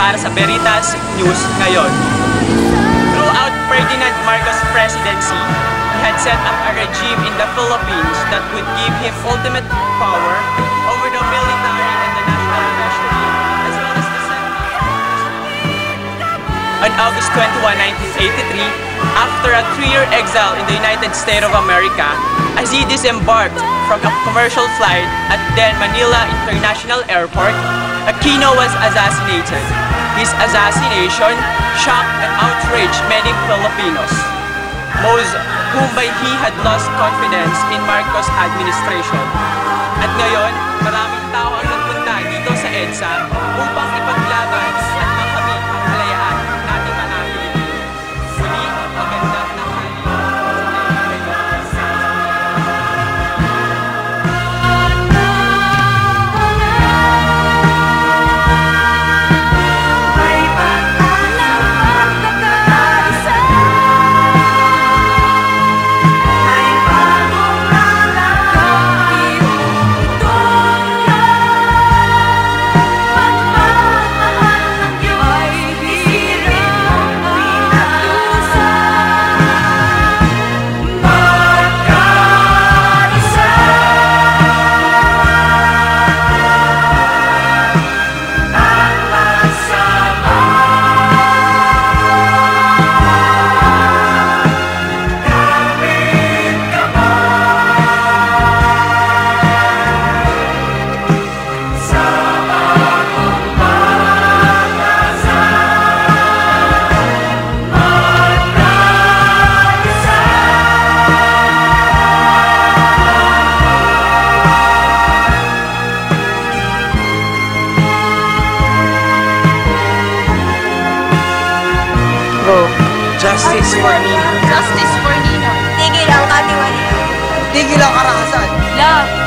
para sa Veritas News ngayon. Throughout Ferdinand Marcos' presidency, he had set up a regime in the Philippines that would give him ultimate power over the military and the national treasury, as well as the Senate. On August 21, 1983, after a 3-year exile in the United States of America, as he disembarked from a commercial flight at then Manila International Airport, Aquino was assassinated. His assassination shocked and outraged many Filipinos, most whom by he had lost confidence in Marcos' administration. At ngayon, maraming tao ang nagpunta dito sa EDSA upang ipaglaban at makamit ang kalayaan nating mga Pilipino. Muli, magandang tanghali. Justice for Nino. Justice for Nino. Tigil ang katiwalian. Tigil ang karahasan. Love.